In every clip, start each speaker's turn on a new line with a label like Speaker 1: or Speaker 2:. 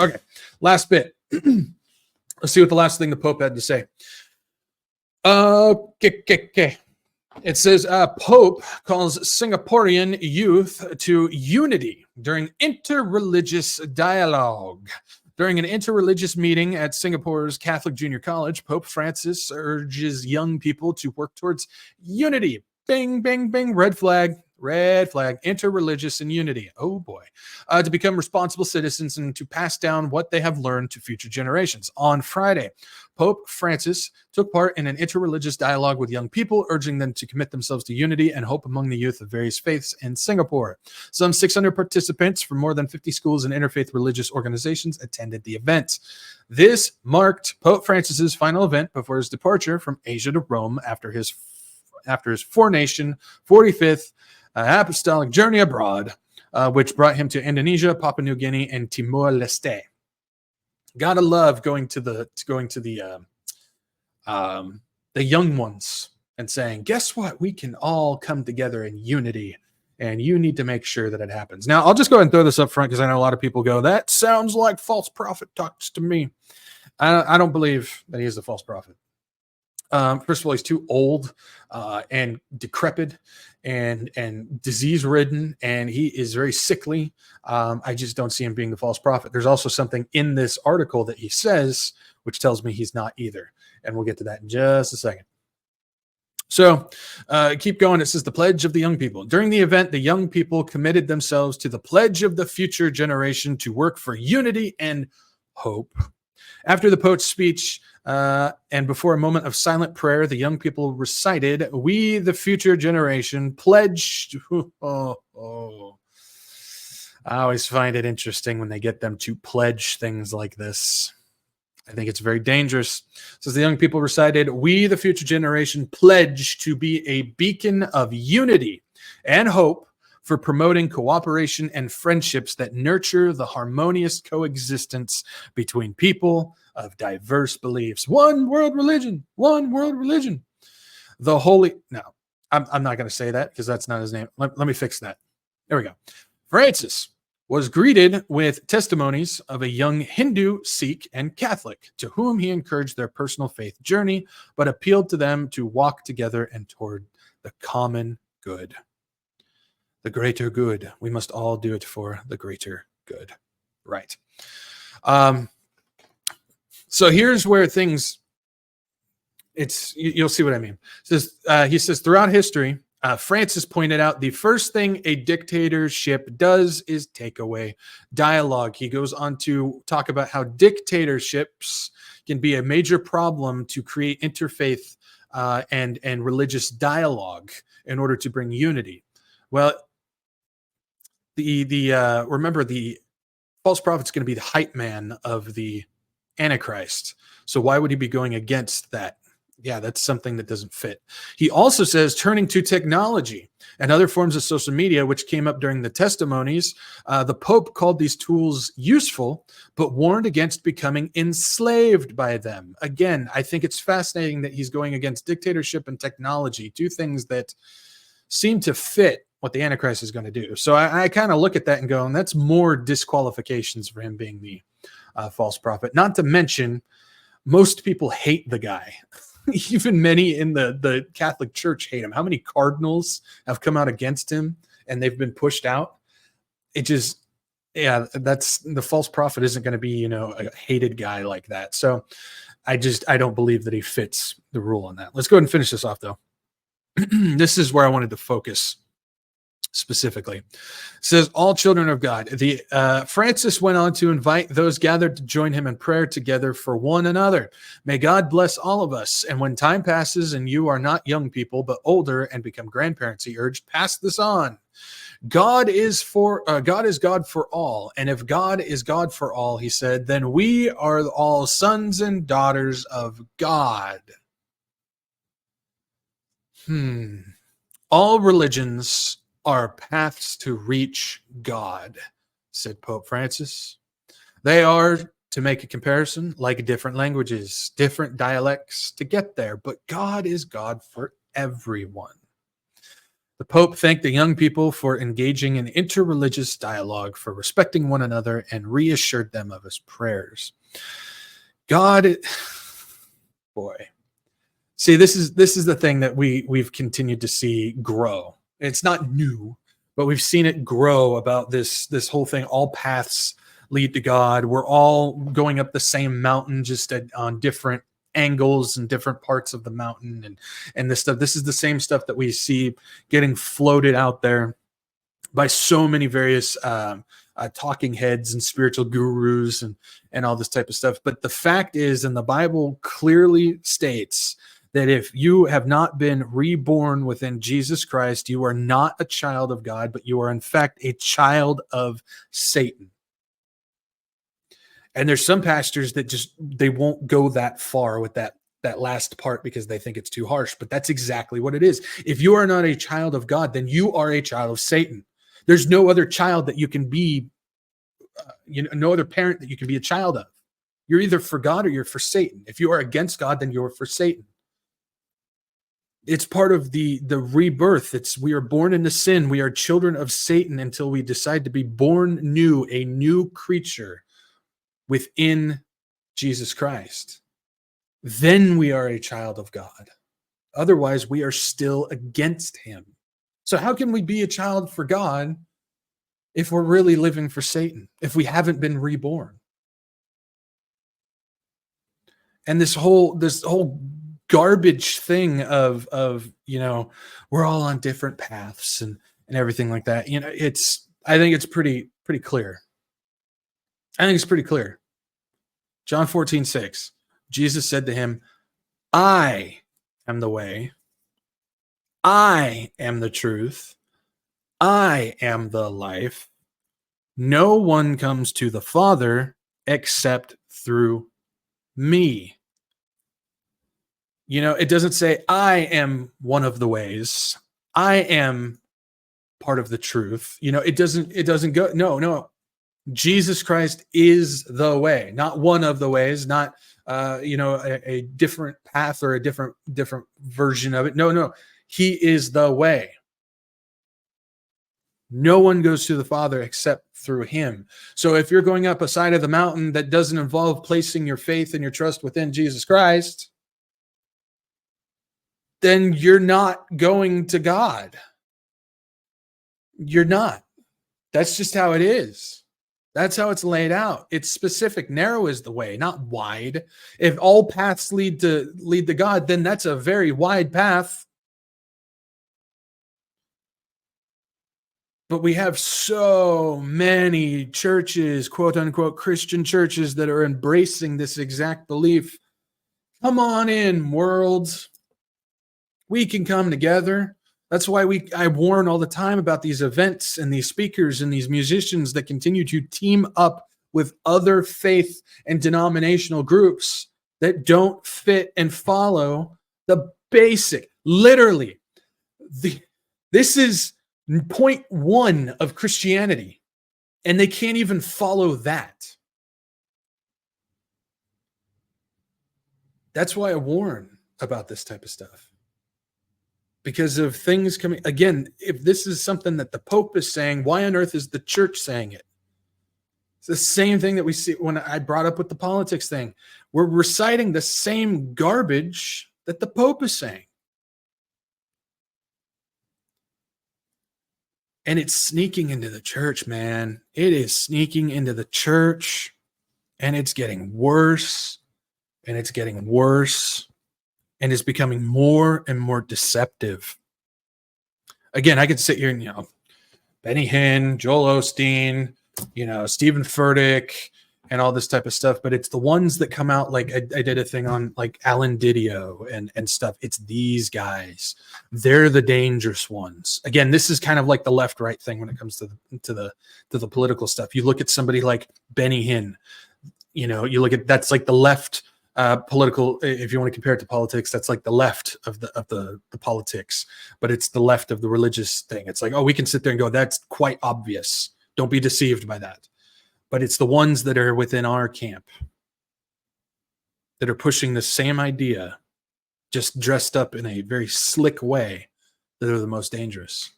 Speaker 1: Okay, last bit. Let's see what the last thing the Pope had to say. Okay. It says, Pope calls Singaporean youth to unity during interreligious dialogue. During an interreligious meeting at Singapore's Catholic Junior College, Pope Francis urges young people to work towards unity. Bing, bing, bing, red flag, interreligious and unity. Oh boy. To become responsible citizens and to pass down what they have learned to future generations. On Friday, Pope Francis took part in an interreligious dialogue with young people, urging them to commit themselves to unity and hope among the youth of various faiths in Singapore. Some 600 participants from more than 50 schools and interfaith religious organizations attended the event. This marked Pope Francis's final event before his departure from Asia to Rome after his four-nation 45th apostolic journey abroad, which brought him to Indonesia, Papua New Guinea, and Timor-Leste. Gotta love going to the young ones and saying, guess what? We can all come together in unity, and you need to make sure that it happens. Now, I'll just go ahead and throw this up front because I know a lot of people go, that sounds like false prophet talks to me. I don't believe that he is a false prophet. First of all, he's too old and decrepit and disease-ridden, and he is very sickly. I just don't see him being the false prophet. There's also something in this article that he says, which tells me he's not either. And we'll get to that in just a second. So keep going. It says the pledge of the young people. During the event, the young people committed themselves to the pledge of the future generation to work for unity and hope. After the Pope's speech and before a moment of silent prayer, the young people recited, "We, the future generation, pledge to..." I always find it interesting when they get them to pledge things like this. I think it's very dangerous. It says the young people recited, "We, the future generation, pledge to be a beacon of unity and hope for promoting cooperation and friendships that nurture the harmonious coexistence between people of diverse beliefs. One world religion, one world religion." The holy... No, I'm not going to say that because that's not his name. Let me fix that. There we go. Francis was greeted with testimonies of a young Hindu, Sikh, and Catholic to whom he encouraged their personal faith journey, but appealed to them to walk together and toward the common good. The greater good. We must all do it for the greater good. Right. So here's where things, you'll see what I mean. He says, throughout history, Francis pointed out the first thing a dictatorship does is take away dialogue. He goes on to talk about how dictatorships can be a major problem to create interfaith and religious dialogue in order to bring unity. Well, remember, the false prophet's going to be the hype man of the Antichrist. So why would he be going against that? Yeah, that's something that doesn't fit. He also says turning to technology and other forms of social media, which came up during the testimonies. The Pope called these tools useful, but warned against becoming enslaved by them. Again, I think it's fascinating that he's going against dictatorship and technology, two things that seem to fit what the Antichrist is going to do. So I kind of look at that and go, and that's more disqualifications for him being the false prophet. Not to mention, most people hate the guy. Even many in the Catholic Church hate him. How many cardinals have come out against him and they've been pushed out? It just, yeah, that's the false prophet isn't going to be, a hated guy like that. So I don't believe that he fits the rule on that. Let's go ahead and finish this off though. This is where I wanted to focus specifically. It says, all children of God. Francis went on to invite those gathered to join him in prayer together for one another. May God bless all of us. And when time passes and you are not young people, but older and become grandparents, he urged, pass this on. God is God for all. And if God is God for all, he said, then we are all sons and daughters of God. All religions are paths to reach God, said Pope Francis. They are, to make a comparison, like different languages, different dialects to get there, but God is God for everyone. The Pope thanked the young people for engaging in interreligious dialogue, for respecting one another, and reassured them of his prayers. God, boy. See, this is the thing that we've continued to see grow. It's not new, but we've seen it grow about this whole thing. All paths lead to God. We're all going up the same mountain, just on different angles and different parts of the mountain, and this stuff. This is the same stuff that we see getting floated out there by so many various talking heads and spiritual gurus and all this type of stuff. But the fact is, and the Bible clearly states, that if you have not been reborn within Jesus Christ, you are not a child of God, but you are in fact a child of Satan. And there's some pastors that they won't go that far with that last part because they think it's too harsh, but that's exactly what it is. If you are not a child of God, then you are a child of Satan. There's no other child that you can be, no other parent that you can be a child of. You're either for God or you're for Satan. If you are against God, then you're for Satan. It's part of the rebirth. We are born into sin. We are children of Satan until we decide to be born new, a new creature within Jesus Christ. Then we are a child of God. Otherwise, we are still against him. So how can we be a child for God if we're really living for Satan, if we haven't been reborn? And this whole garbage thing of we're all on different paths and everything like that. I think it's pretty clear. I think it's pretty clear. John 14:6, Jesus said to him, I am the way, I am the truth, I am the life. No one comes to the Father except through me. It doesn't say I am one of the ways. I am part of the truth. It doesn't go. No. Jesus Christ is the way, not one of the ways, not a different path or a different version of it. No. He is the way. No one goes to the Father except through him. So if you're going up a side of the mountain that doesn't involve placing your faith and your trust within Jesus Christ, then you're not going to God. You're not. That's just how it is. That's how it's laid out. It's specific. Narrow is the way, not wide. If all paths lead to God, then that's a very wide path. But we have so many churches, quote unquote Christian churches, that are embracing this exact belief. Come on in, world. We can come together. That's why I warn all the time about these events and these speakers and these musicians that continue to team up with other faith and denominational groups that don't fit and follow the basic. Literally, this is point one of Christianity, and they can't even follow that. That's why I warn about this type of stuff. Because of things coming, again, if this is something that the Pope is saying, why on earth is the church saying it? It's the same thing that we see when I brought up with the politics thing. We're reciting the same garbage that the Pope is saying. And it's sneaking into the church, man. It is sneaking into the church, and it's getting worse, and it's getting worse. And is becoming more and more deceptive. Again, I could sit here and, Benny Hinn, Joel Osteen, Stephen Furtick, and all this type of stuff. But it's the ones that come out, like I did a thing on like Alan Didio and stuff. It's these guys. They're the dangerous ones. Again, this is kind of like the left-right thing when it comes to the political stuff. You look at somebody like Benny Hinn. You look at, that's like the left. Political, if you want to compare it to politics, that's like the left of the politics, but it's the left of the religious thing. It's like, oh, we can sit there and go, that's quite obvious. Don't be deceived by that. But it's the ones that are within our camp that are pushing the same idea, just dressed up in a very slick way that are the most dangerous.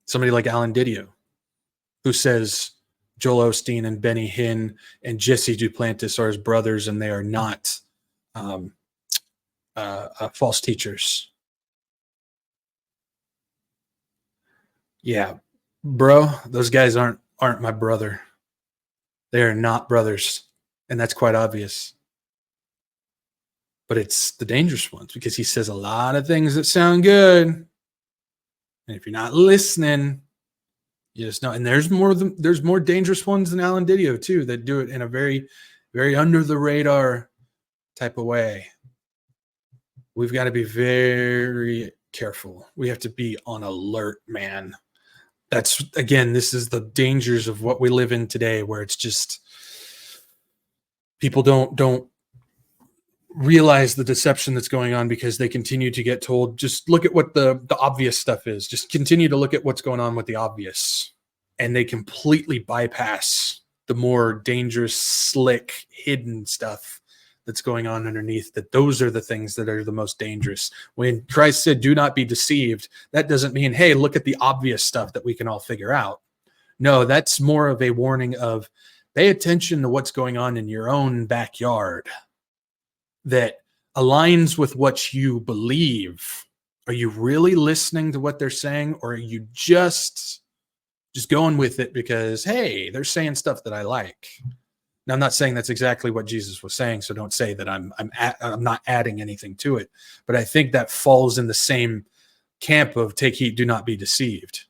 Speaker 1: Somebody like Alan Didio, who says Joel Osteen and Benny Hinn and Jesse Duplantis are his brothers, and they are not false teachers. Yeah, bro, those guys aren't my brother. They are not brothers, and that's quite obvious. But it's the dangerous ones, because he says a lot of things that sound good, and if you're not listening, you just know. And there's more dangerous ones than Alan Didio too, that do it in a very, very under the radar type of way. We've got to be very careful. We have to be on alert, man. That's, again, this is the dangers of what we live in today, where it's just people don't realize the deception that's going on, because they continue to get told, just look at what the obvious stuff is. Just continue to look at what's going on with the obvious. And they completely bypass the more dangerous, slick, hidden stuff that's going on underneath, that those are the things that are the most dangerous. When Christ said, do not be deceived, that doesn't mean, hey, look at the obvious stuff that we can all figure out. No, that's more of a warning of, pay attention to what's going on in your own backyard that aligns with what you believe. Are you really listening to what they're saying, or are you just going with it because, hey, they're saying stuff that I like? Now, I'm not saying that's exactly what Jesus was saying, so don't say that I'm not adding anything to it. But I think that falls in the same camp of take heed, do not be deceived.